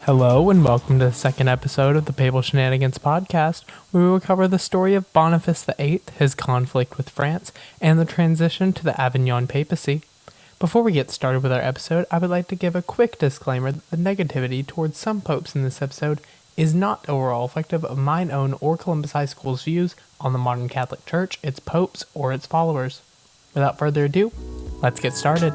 Hello and welcome to the second episode of the Papal Shenanigans podcast, where we will cover the story of Boniface VIII, his conflict with France, and the transition to the Avignon Papacy. Before we get started with our episode, I would like to give a quick disclaimer that the negativity towards some popes in this episode is not overall reflective of mine own or Columbus High School's views on the modern Catholic Church, its popes, or its followers. Without further ado, let's get started.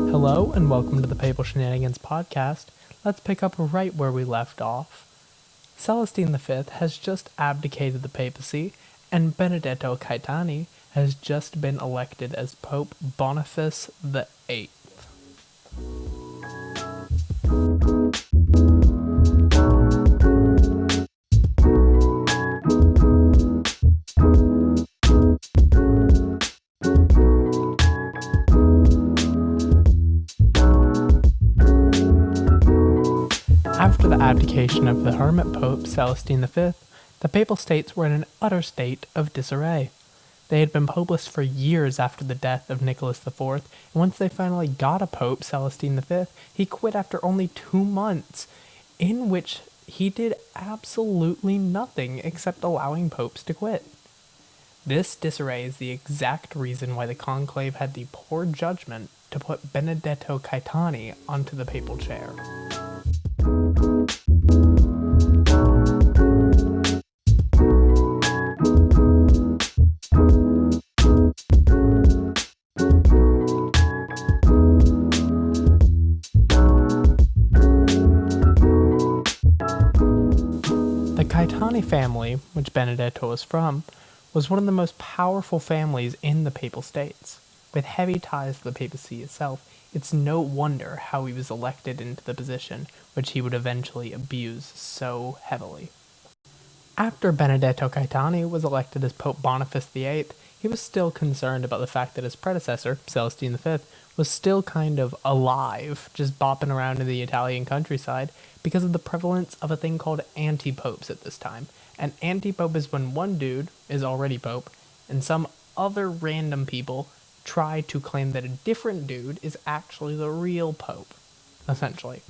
Hello and welcome to the Papal Shenanigans podcast. Let's pick up right where we left off. Celestine V has just abdicated the papacy, and Benedetto Caetani has just been elected as Pope Boniface VIII. After the abdication of the hermit pope Celestine V, the Papal States were in an utter state of disarray. They had been popeless for years after the death of Nicholas IV, and once they finally got a pope, Celestine V, he quit after only 2 months, in which he did absolutely nothing except allowing popes to quit. This disarray is the exact reason why the conclave had the poor judgment to put Benedetto Caetani onto the papal chair. The Caetani family, which Benedetto was from, was one of the most powerful families in the Papal States. With heavy ties to the papacy itself, it's no wonder how he was elected into the position, which he would eventually abuse so heavily. After Benedetto Caetani was elected as Pope Boniface VIII, he was still concerned about the fact that his predecessor, Celestine V, was still kind of alive, just bopping around in the Italian countryside, because of the prevalence of a thing called anti-popes at this time. An anti-pope is when one dude is already pope, and some other random people try to claim that a different dude is actually the real pope, essentially.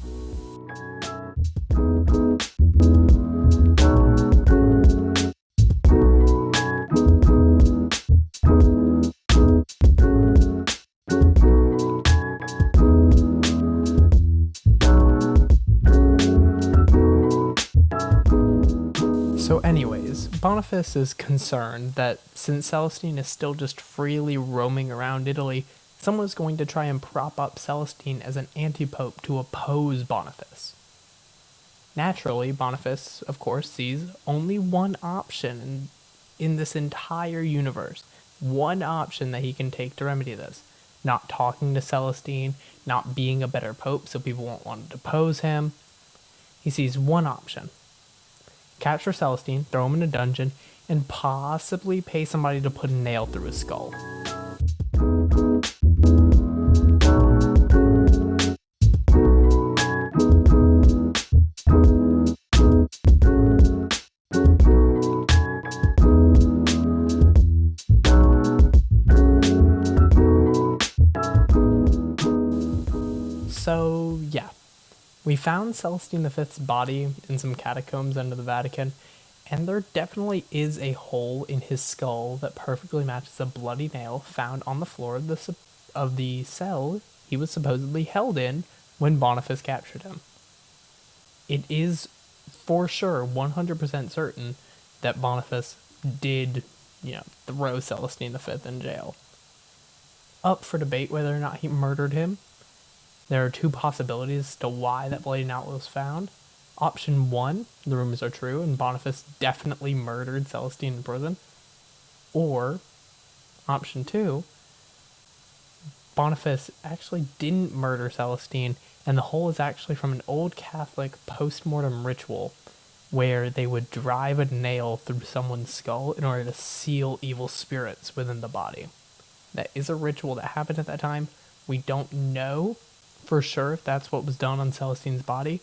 So anyways, Boniface is concerned that since Celestine is still just freely roaming around Italy, someone is going to try and prop up Celestine as an anti-pope to oppose Boniface. Naturally, Boniface, of course, sees only one option in this entire universe. One option that he can take to remedy this. Not talking to Celestine, not being a better pope so people won't want to depose him. He sees one option. Capture Celestine, throw him in a dungeon, and possibly pay somebody to put a nail through his skull. So, yeah. We found Celestine V's body in some catacombs under the Vatican, and there definitely is a hole in his skull that perfectly matches a bloody nail found on the floor of the cell he was supposedly held in when Boniface captured him. It is for sure 100% certain that Boniface did, throw Celestine V in jail. Up for debate whether or not he murdered him. There are 2 possibilities as to why that bloody nail was found. Option 1, the rumors are true, and Boniface definitely murdered Celestine in prison. Or, option 2, Boniface actually didn't murder Celestine, and the hole is actually from an old Catholic post-mortem ritual where they would drive a nail through someone's skull in order to seal evil spirits within the body. That is a ritual that happened at that time. We don't know for sure if that's what was done on Celestine's body.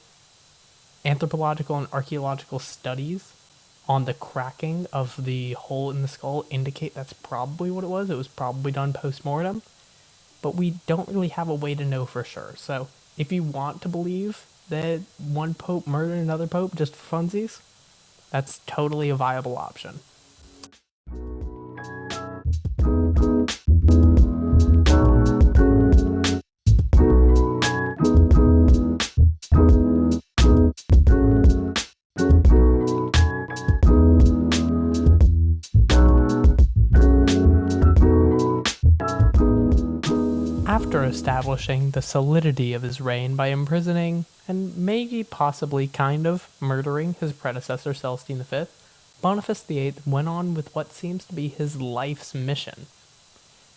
Anthropological and archaeological studies on the cracking of the hole in the skull indicate that's probably what it was. It was probably done post-mortem, but we don't really have a way to know for sure. So if you want to believe that one pope murdered another pope just for funsies, that's totally a viable option. After establishing the solidity of his reign by imprisoning, and maybe possibly kind of murdering his predecessor Celestine V, Boniface VIII went on with what seems to be his life's mission.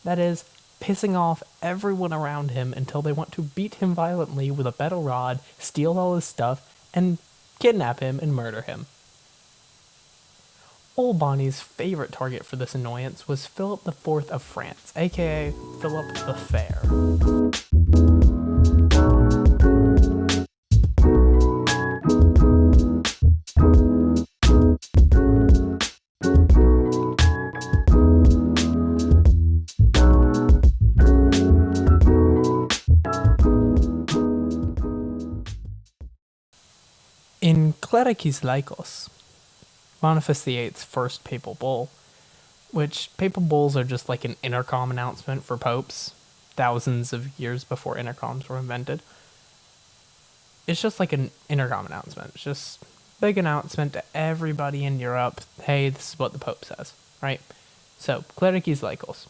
That is, pissing off everyone around him until they want to beat him violently with a metal rod, steal all his stuff, and kidnap him and murder him. Old Bonnie's favorite target for this annoyance was Philip IV of France, aka Philip the Fair. In Clericis Laicos, Boniface VIII's first papal bull, which papal bulls are just like an intercom announcement for popes, thousands of years before intercoms were invented. It's just like an intercom announcement. It's just a big announcement to everybody in Europe, hey, this is what the pope says, right? So, Clericis Laicos,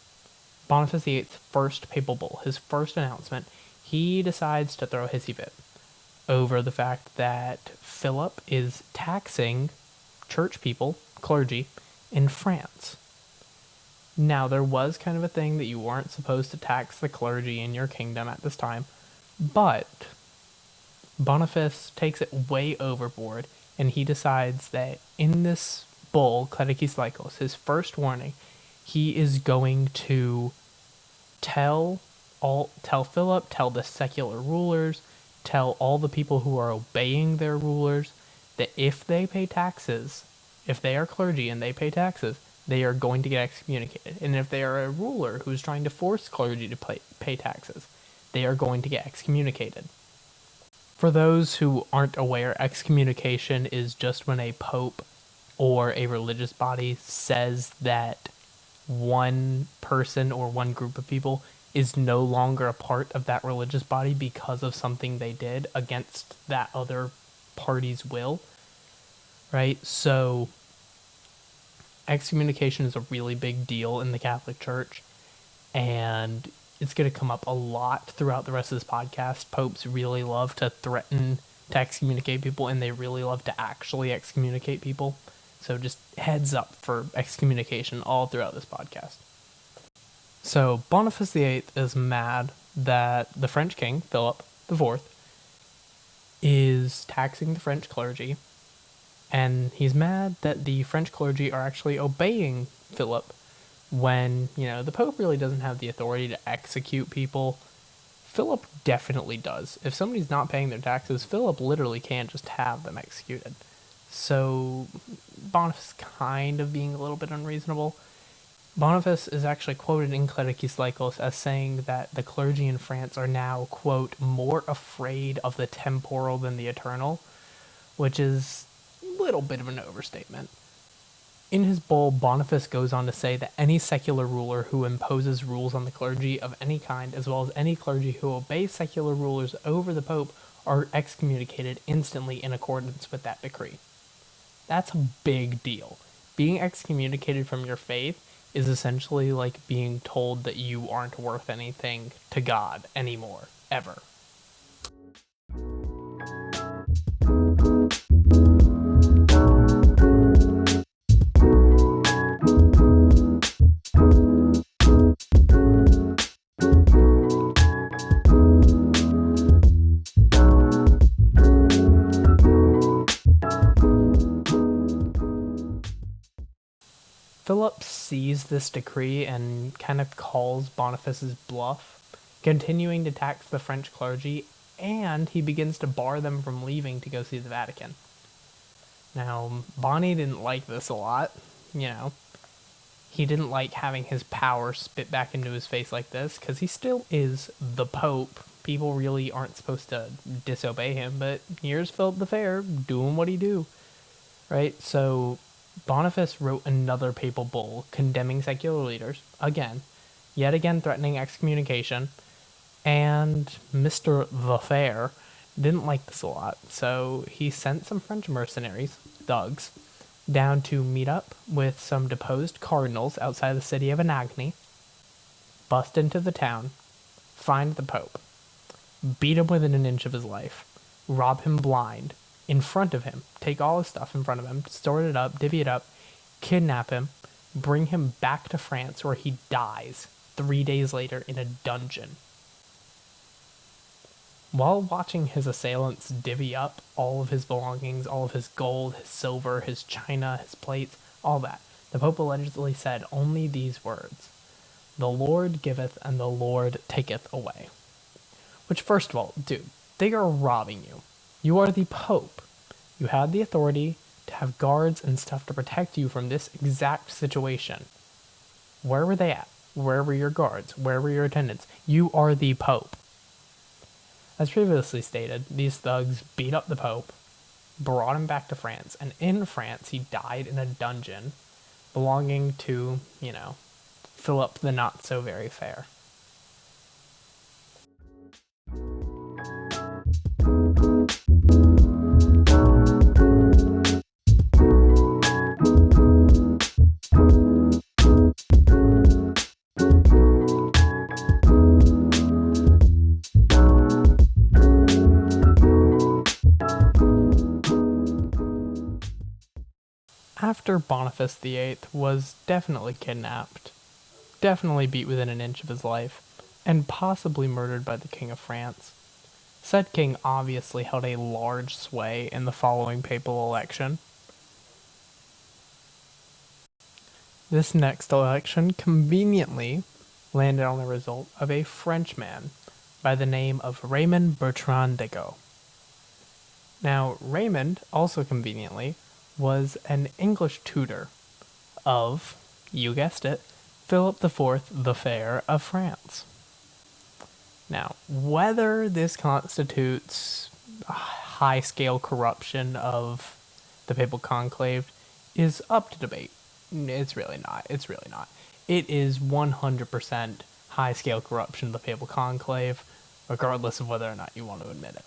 Boniface VIII's first papal bull, his first announcement, he decides to throw a hissy fit over the fact that Philip is taxing church people, clergy, in France. Now, there was kind of a thing that you weren't supposed to tax the clergy in your kingdom at this time, but Boniface takes it way overboard, and he decides that in this bull, Clericis Laicos, his first warning, he is going to tell Philip, tell the secular rulers, tell all the people who are obeying their rulers, that if they pay taxes, if they are clergy and they pay taxes, they are going to get excommunicated. And if they are a ruler who's trying to force clergy to pay taxes, they are going to get excommunicated. For those who aren't aware, excommunication is just when a pope or a religious body says that one person or one group of people is no longer a part of that religious body because of something they did against that other party's will, right? So excommunication is a really big deal in the Catholic Church, and it's going to come up a lot throughout the rest of this podcast. Popes really love to threaten to excommunicate people, and they really love to actually excommunicate people. So just heads up for excommunication all throughout this podcast. So Boniface VIII is mad that the French king, Philip IV, is taxing the French clergy, and he's mad that the French clergy are actually obeying Philip when, the Pope really doesn't have the authority to execute people. Philip definitely does. If somebody's not paying their taxes, Philip literally can't just have them executed. So Boniface kind of being a little bit unreasonable. Boniface is actually quoted in Clericis Laicos as saying that the clergy in France are now, quote, more afraid of the temporal than the eternal, which is a little bit of an overstatement. In his bull, Boniface goes on to say that any secular ruler who imposes rules on the clergy of any kind, as well as any clergy who obeys secular rulers over the Pope, are excommunicated instantly in accordance with that decree. That's a big deal. Being excommunicated from your faith is essentially like being told that you aren't worth anything to God anymore, ever. Philip sees this decree and kind of calls Boniface's bluff, continuing to tax the French clergy, and he begins to bar them from leaving to go see the Vatican. Now, Bonnie didn't like this a lot, you know. He didn't like having his power spit back into his face like this, because he still is the Pope. People really aren't supposed to disobey him, but here's Philip the Fair doing what he do, right? So Boniface wrote another papal bull condemning secular leaders, yet again threatening excommunication, and Mr. the Fair didn't like this a lot, so he sent some French mercenaries, thugs, down to meet up with some deposed cardinals outside the city of Avignon, bust into the town, find the Pope, beat him within an inch of his life, rob him blind, in front of him, take all his stuff in front of him, store it up, divvy it up, kidnap him, bring him back to France where he dies 3 days later in a dungeon. While watching his assailants divvy up all of his belongings, all of his gold, his silver, his china, his plates, all that, the Pope allegedly said only these words: "The Lord giveth and the Lord taketh away." Which, first of all, dude, they are robbing you. You are the Pope. You had the authority to have guards and stuff to protect you from this exact situation. Where were they at? Where were your guards? Where were your attendants? You are the Pope. As previously stated, these thugs beat up the Pope, brought him back to France, and in France he died in a dungeon belonging to, Philip the Not-So-Very-Fair. After Boniface VIII was definitely kidnapped, definitely beat within an inch of his life, and possibly murdered by the King of France, said king obviously held a large sway in the following papal election. This next election conveniently landed on the result of a Frenchman by the name of Raymond Bertrand de Go. Now, Raymond, also conveniently, was an English tutor of, you guessed it, Philip IV the Fair of France. Now, whether this constitutes a high-scale corruption of the papal conclave is up to debate. It's really not. It is 100% high-scale corruption of the papal conclave, regardless of whether or not you want to admit it.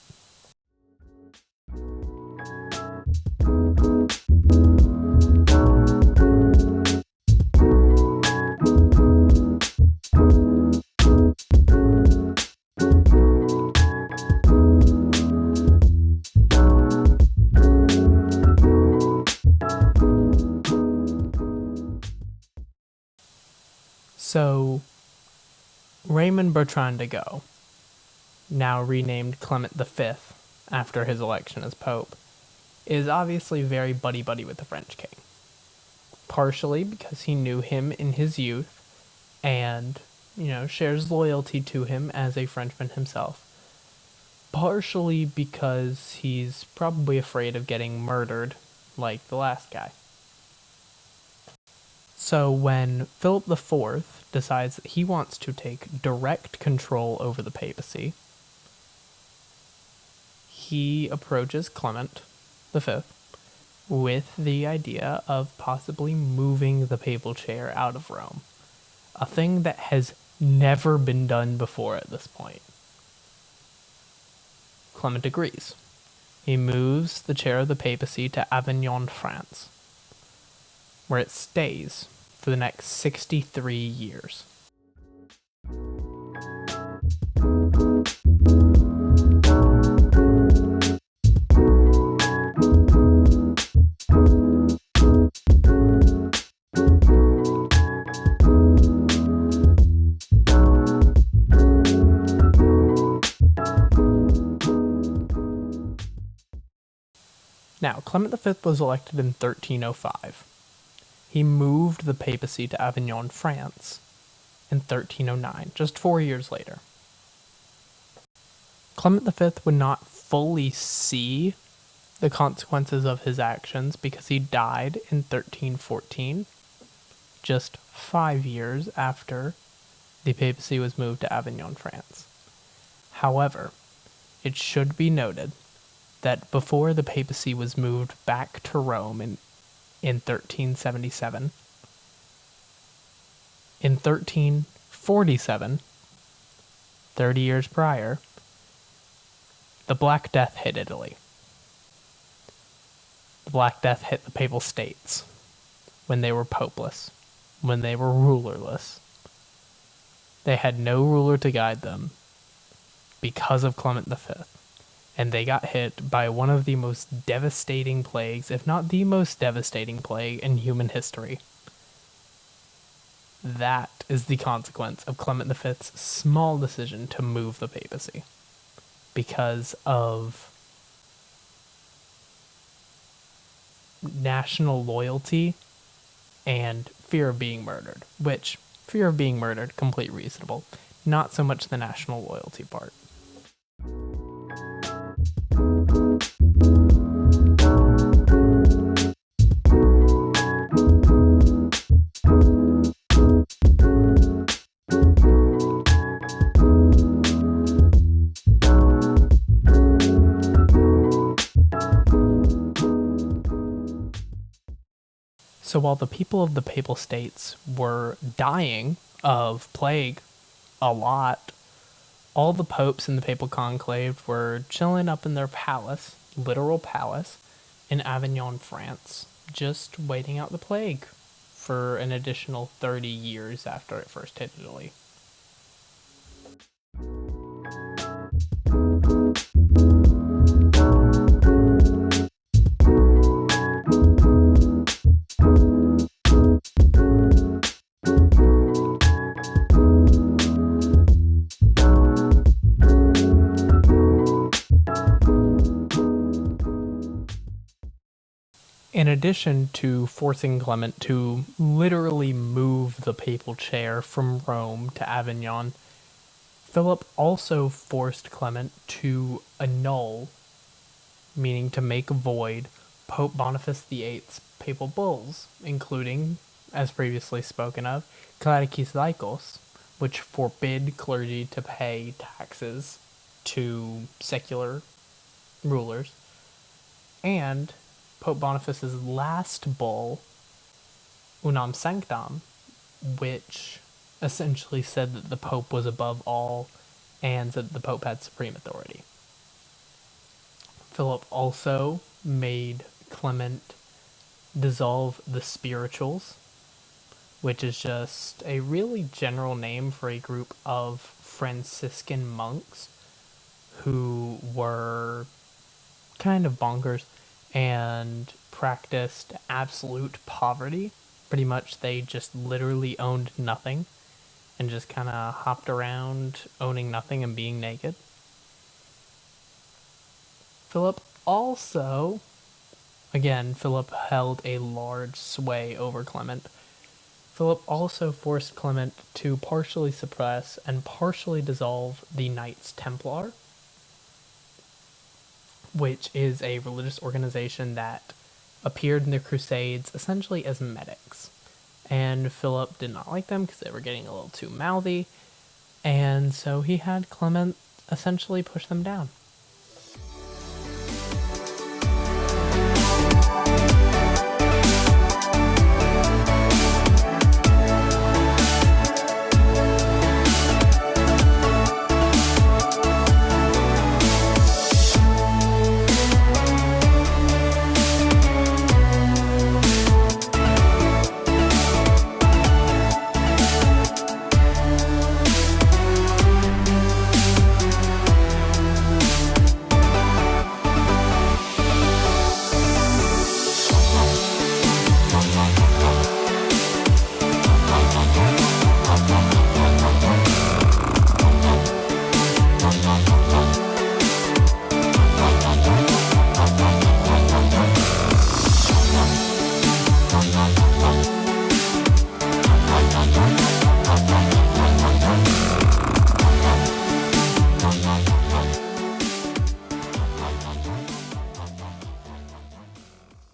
So, Raymond Bertrand de Go, now renamed Clement V after his election as Pope, is obviously very buddy-buddy with the French king. Partially because he knew him in his youth and, shares loyalty to him as a Frenchman himself. Partially because he's probably afraid of getting murdered like the last guy. So when Philip IV decides that he wants to take direct control over the papacy, he approaches Clement V with the idea of possibly moving the papal chair out of Rome, a thing that has never been done before at this point. Clement agrees. He moves the chair of the papacy to Avignon, France, where it stays for the next 63 years. Now, Clement V was elected in 1305. He moved the papacy to Avignon, France, in 1309, just 4 years later. Clement V would not fully see the consequences of his actions because he died in 1314, just 5 years after the papacy was moved to Avignon, France. However, it should be noted that before the papacy was moved back to Rome in 1377, in 1347, 30 years prior, the Black Death hit Italy. The Black Death hit the Papal States when they were popeless, when they were rulerless. They had no ruler to guide them because of Clement V, and they got hit by one of the most devastating plagues, if not the most devastating plague in human history. That is the consequence of Clement V's small decision to move the papacy because of national loyalty and fear of being murdered, which, fear of being murdered, completely reasonable. Not so much the national loyalty part. So while the people of the Papal States were dying of plague a lot, all the popes in the Papal Conclave were chilling up in their palace, literal palace, in Avignon, France, just waiting out the plague for an additional 30 years after it first hit Italy. In addition to forcing Clement to literally move the papal chair from Rome to Avignon, Philip also forced Clement to annul, meaning to make void, Pope Boniface VIII's papal bulls, including, as previously spoken of, Clericis Laicos, which forbid clergy to pay taxes to secular rulers, and Pope Boniface's last bull, Unam Sanctam, which essentially said that the Pope was above all and said that the Pope had supreme authority. Philip also made Clement dissolve the spirituals, which is just a really general name for a group of Franciscan monks who were kind of bonkers and practiced absolute poverty. Pretty much they just literally owned nothing and just kind of hopped around owning nothing and being naked. Philip also, again, Philip held a large sway over Clement. Philip also forced Clement to partially suppress and partially dissolve the Knights Templar, which is a religious organization that appeared in the Crusades essentially as medics. And Philip did not like them because they were getting a little too mouthy, and so he had Clement essentially push them down.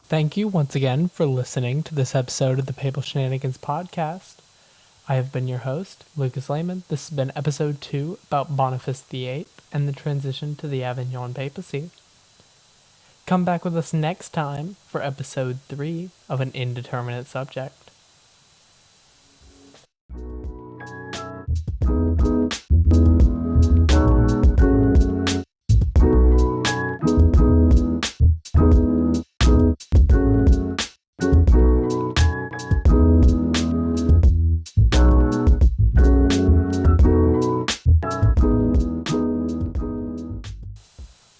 Thank you once again for listening to this episode of the Papal Shenanigans podcast. I have been your host, Lucas Lehman. This has been episode 2 about Boniface VIII and the transition to the Avignon Papacy. Come back with us next time for episode 3 of an indeterminate subject.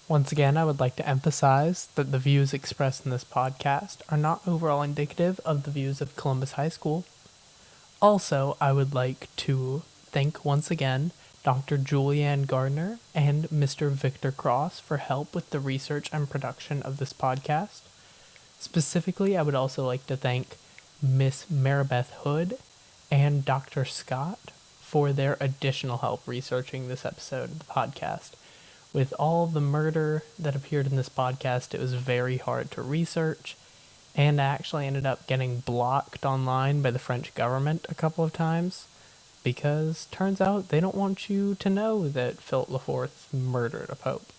Once again, I would like to emphasize that the views expressed in this podcast are not overall indicative of the views of Columbus High School. Also, I would like to thank once again Dr. Julianne Gardner and Mr. Victor Cross for help with the research and production of this podcast. Specifically, I would also like to thank Miss Maribeth Hood and Dr. Scott for their additional help researching this episode of the podcast. With all the murder that appeared in this podcast, it was very hard to research, and I actually ended up getting blocked online by the French government a couple of times, because turns out they don't want you to know that Philip IV murdered a pope.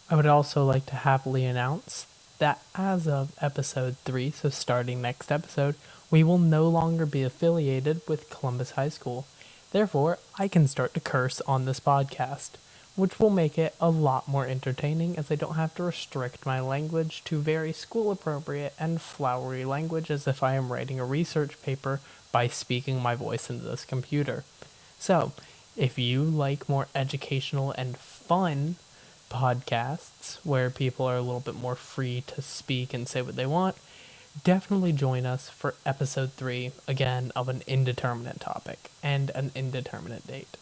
I would also like to happily announce that as of episode 3, so starting next episode, we will no longer be affiliated with Columbus High School. Therefore, I can start to curse on this podcast, which will make it a lot more entertaining as I don't have to restrict my language to very school-appropriate and flowery language as if I am writing a research paper by speaking my voice into this computer. So, if you like more educational and fun podcasts where people are a little bit more free to speak and say what they want, definitely join us for episode 3, again, of an indeterminate topic and an indeterminate date.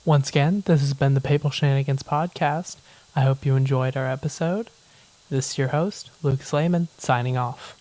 Once again, this has been the Papal Shenanigans podcast. I hope you enjoyed our episode. This is your host, Lucas Lehman, signing off.